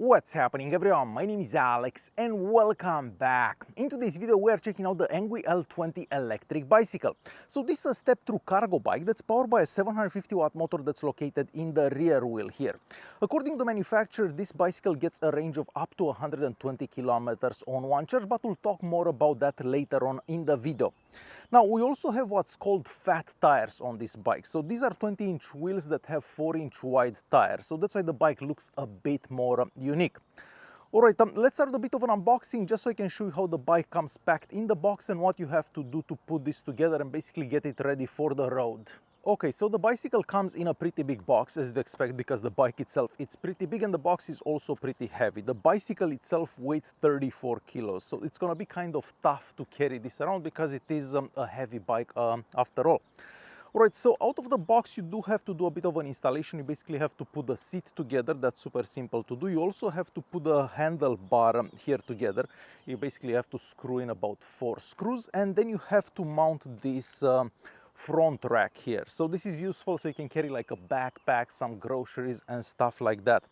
What's happening everyone, my name is Alex and welcome back. In today's video we are checking out the ENGWE L20 electric bicycle. So this is a step-through cargo bike that's powered by a 750 watt motor that's located in the rear wheel here. According to the manufacturer, this bicycle gets a range of up to 120 kilometers on one charge, but we'll talk more about that later on in the video. Now we also have what's called fat tires on this bike. So these are 20-inch wheels that have 4-inch wide tires. So that's why the bike looks a bit more unique. Alright, let's start with a bit of an unboxing just so I can show you how the bike comes packed in the box and what you have to do to put this together and basically get it ready for the road. Okay, so the bicycle comes in a pretty big box, as you'd expect, because the bike itself it's pretty big and the box is also pretty heavy. The bicycle itself weighs 34 kilos, so it's gonna be kind of tough to carry this around because it is a heavy bike after all. Alright, so out of the box you do have to do a bit of an installation. You basically have to put the seat together. That's super simple to do. You also have to put the handlebar here together. You basically have to screw in about 4 screws and then you have to mount this front rack here. So this is useful so you can carry like a backpack, some groceries and stuff like that.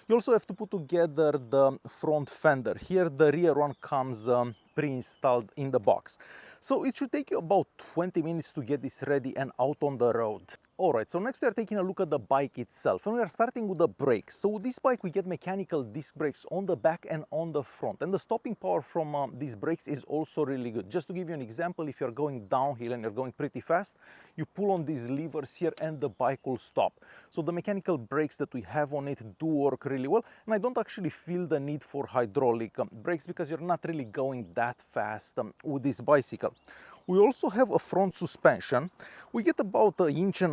You also have to put together the front fender. Here the rear one comes pre-installed in the box. So it should take you about 20 minutes to get this ready and out on the road. Alright, so next we are taking a look at the bike itself and we are starting with the brakes. So with this bike we get mechanical disc brakes on the back and on the front, and the stopping power from these brakes is also really good. Just to give you an example, if you're going downhill and you're going pretty fast, you pull on these levers here and the bike will stop. So the mechanical brakes that we have on it do work really well, and I don't actually feel the need for hydraulic brakes because you're not really going that fast with this bicycle. We also have a front suspension. We get about 1.5 inches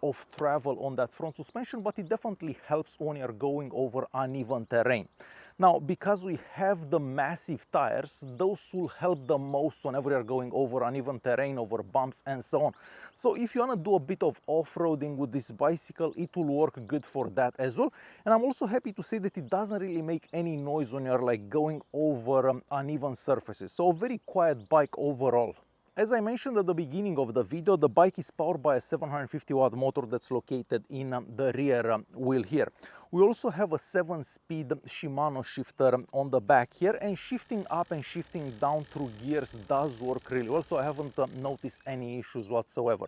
of travel on that front suspension, but it definitely helps when you're going over uneven terrain. Now, because we have the massive tires, those will help the most whenever you're going over uneven terrain, over bumps and so on. So if you want to do a bit of off-roading with this bicycle, it will work good for that as well. And I'm also happy to say that it doesn't really make any noise when you're like going over uneven surfaces. So a very quiet bike overall. As I mentioned at the beginning of the video, the bike is powered by a 750 watt motor that's located in the rear wheel here. We also have a 7-speed Shimano shifter on the back here, and shifting up and shifting down through gears does work really well, so I haven't noticed any issues whatsoever.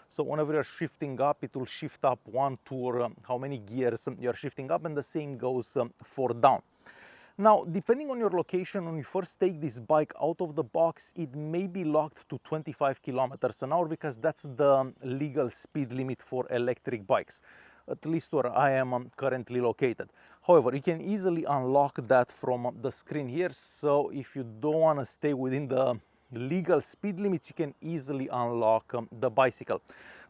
So whenever you're shifting up, it will shift up 1, 2 or how many gears you're shifting up, and the same goes for down. Now, depending on your location, when you first take this bike out of the box, it may be locked to 25 kilometers an hour because that's the legal speed limit for electric bikes, at least where I am currently located. However, you can easily unlock that from the screen here. So if you don't want to stay within the legal speed limits, you can easily unlock the bicycle.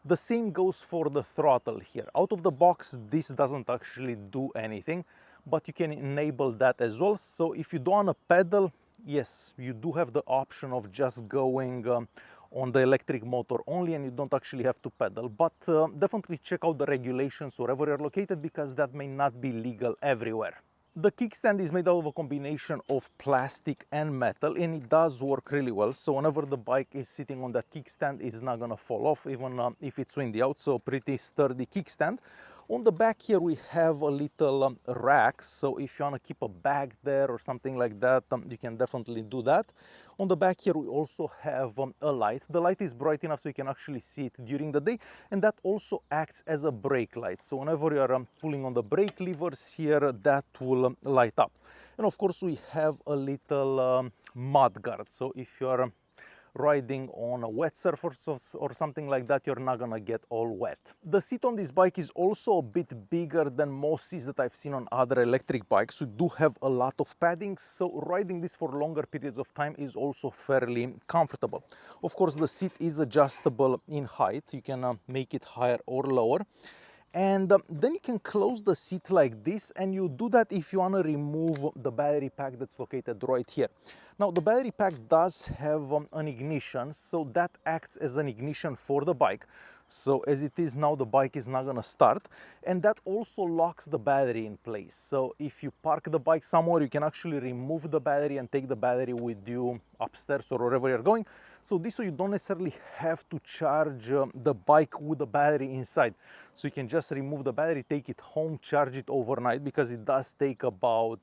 The same goes for the throttle here. Out of the box, this doesn't actually do anything, but you can enable that as well. So if you don't want to pedal, yes, you do have the option of just going on the electric motor only, and you don't actually have to pedal. But definitely check out the regulations wherever you're located because that may not be legal everywhere. The kickstand is made out of a combination of plastic and metal, and it does work really well. So whenever the bike is sitting on that kickstand, it's not gonna fall off, even if it's windy out. So pretty sturdy kickstand. On the back here we have a little rack, so if you want to keep a bag there or something like that, you can definitely do that. On the back here we also have a light. The light is bright enough so you can actually see it during the day, and that also acts as a brake light. So whenever you are pulling on the brake levers here, that will light up. And of course we have a little mud guard, so if you are riding on a wet surface or something like that, you're not gonna get all wet. The seat on this bike is also a bit bigger than most seats that I've seen on other electric bikes. We do have a lot of padding, so riding this for longer periods of time is also fairly comfortable. Of course, the seat is adjustable in height. You can make it higher or lower. And then you can close the seat like this, and you do that if you want to remove the battery pack that's located right here. Now the battery pack does have an ignition, so that acts as an ignition for the bike. So as it is now, the bike is not gonna start, and that also locks the battery in place. So if you park the bike somewhere, you can actually remove the battery and take the battery with you upstairs or wherever you're going. So this way you don't necessarily have to charge the bike with the battery inside. So you can just remove the battery, take it home, charge it overnight, because it does take about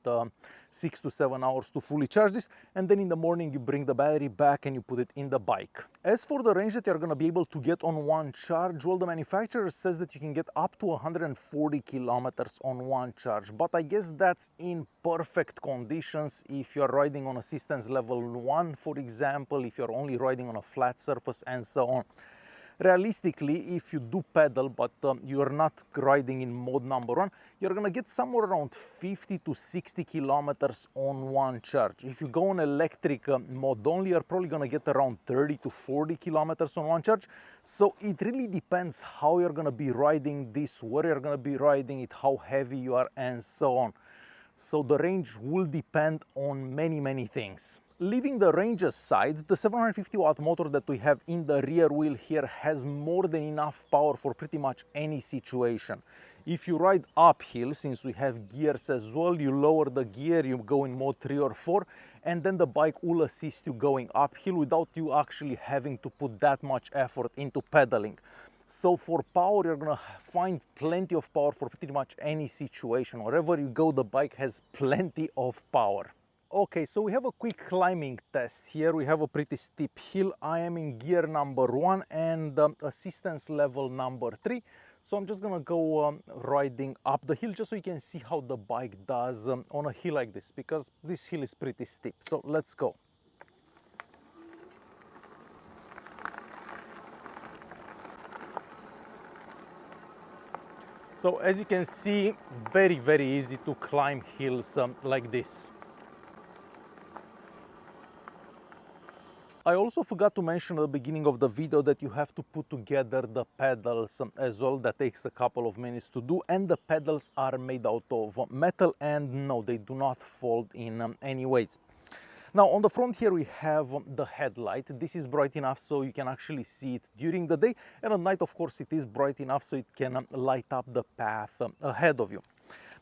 6 to 7 hours to fully charge this, and then in the morning you bring the battery back and you put it in the bike. As for the range that you're going to be able to get on one charge, well, the manufacturer says that you can get up to 140 kilometers on one charge, but I guess that's in perfect conditions. If you're riding on assistance level 1, for example, if you're only riding on a flat surface and so on. Realistically, if you do pedal, but you're not riding in mode number 1, you're gonna get somewhere around 50 to 60 kilometers on one charge. If you go on electric mode only, you're probably gonna get around 30 to 40 kilometers on one charge. So it really depends how you're gonna be riding this, where you're gonna be riding it, how heavy you are, and so on. So the range will depend on many things. Leaving the range aside, the 750 watt motor that we have in the rear wheel here has more than enough power for pretty much any situation. If you ride uphill, since we have gears as well, you lower the gear, you go in mode 3 or 4, and then the bike will assist you going uphill without you actually having to put that much effort into pedaling. So for power, you're gonna find plenty of power for pretty much any situation. Wherever you go, the bike has plenty of power. Okay, so we have a quick climbing test here. We have a pretty steep hill. I am in gear number 1 and assistance level number 3. So I'm just gonna go riding up the hill just so you can see how the bike does on a hill like this, because this hill is pretty steep. So let's go. So as you can see, very easy to climb hills like this. I also forgot to mention at the beginning of the video that you have to put together the pedals as well. That takes a couple of minutes to do, and the pedals are made out of metal, and no, they do not fold in any ways. Now on the front here we have the headlight. This is bright enough so you can actually see it during the day, and at night of course it is bright enough so it can light up the path ahead of you.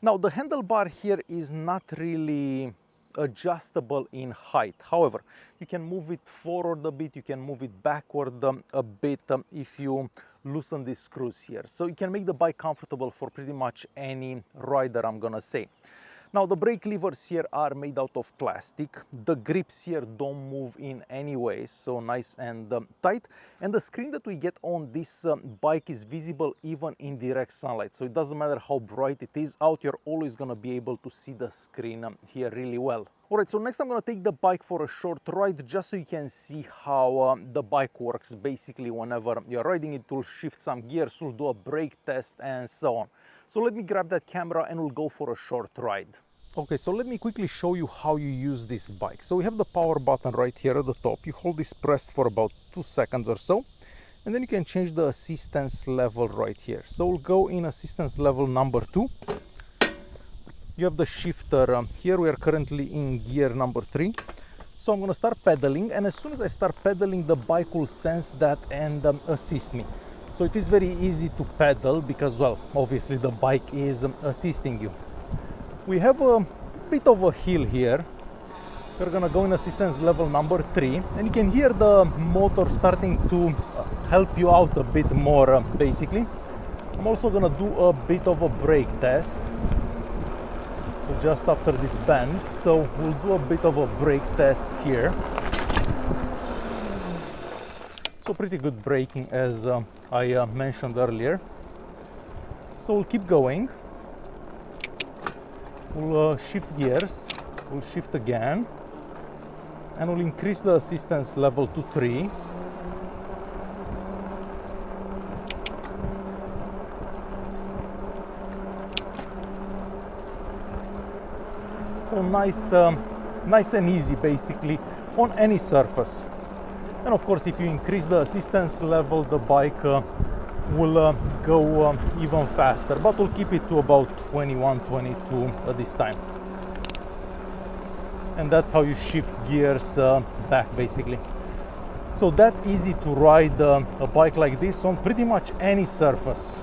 Now the handlebar here is not really adjustable in height. However, you can move it forward a bit, you can move it backward a bit if you loosen these screws here. So you can make the bike comfortable for pretty much any rider, I'm gonna say. Now the brake levers here are made out of plastic. The grips here don't move in any way, so nice and tight. And the screen that we get on this bike is visible even in direct sunlight. So it doesn't matter how bright it is out, you're always gonna be able to see the screen here really well. Alright, so next I'm gonna take the bike for a short ride just so you can see how the bike works. Basically, whenever you're riding it, will shift some gears, we'll do a brake test and so on. So let me grab that camera and we'll go for a short ride. Okay, so let me quickly show you how you use this bike. So we have the power button right here at the top. You hold this pressed for about 2 seconds or so, and then you can change the assistance level right here. So we'll go in assistance level number 2. You have the shifter here. We are currently in gear number 3. So I'm gonna start pedaling, and as soon as I start pedaling, the bike will sense that and assist me. So it is very easy to pedal because, well, obviously the bike is assisting you. We have a bit of a hill here. We're gonna go in assistance level number 3, and you can hear the motor starting to help you out a bit more, basically. I'm also gonna do a bit of a brake test. So just after this bend, so we'll do a bit of a brake test here. So pretty good braking, as I mentioned earlier. So we'll keep going. We'll shift gears, we'll shift again, and we'll increase the assistance level to 3. So nice and easy, basically, on any surface. And of course, if you increase the assistance level, the bike will go even faster, but we'll keep it to about 21, 22 at this time. And that's how you shift gears back, basically. So that easy to ride a bike like this on pretty much any surface.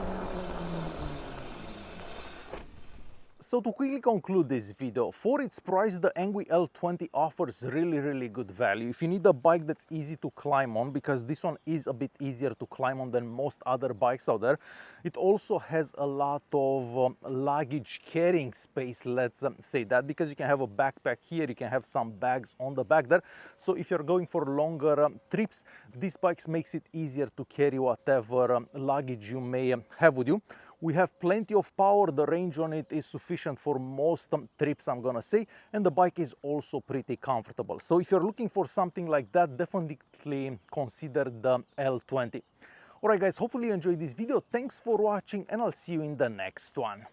So to quickly conclude this video, for its price, the ENGWE L20 offers really good value. If you need a bike that's easy to climb on, because this one is a bit easier to climb on than most other bikes out there, it also has a lot of luggage carrying space, let's say that, because you can have a backpack here, you can have some bags on the back there. So if you're going for longer trips, this bike makes it easier to carry whatever luggage you may have with you. We have plenty of power, the range on it is sufficient for most trips, I'm gonna say, and the bike is also pretty comfortable. So if you're looking for something like that, definitely consider the L20. Alright guys, hopefully you enjoyed this video, thanks for watching, and I'll see you in the next one.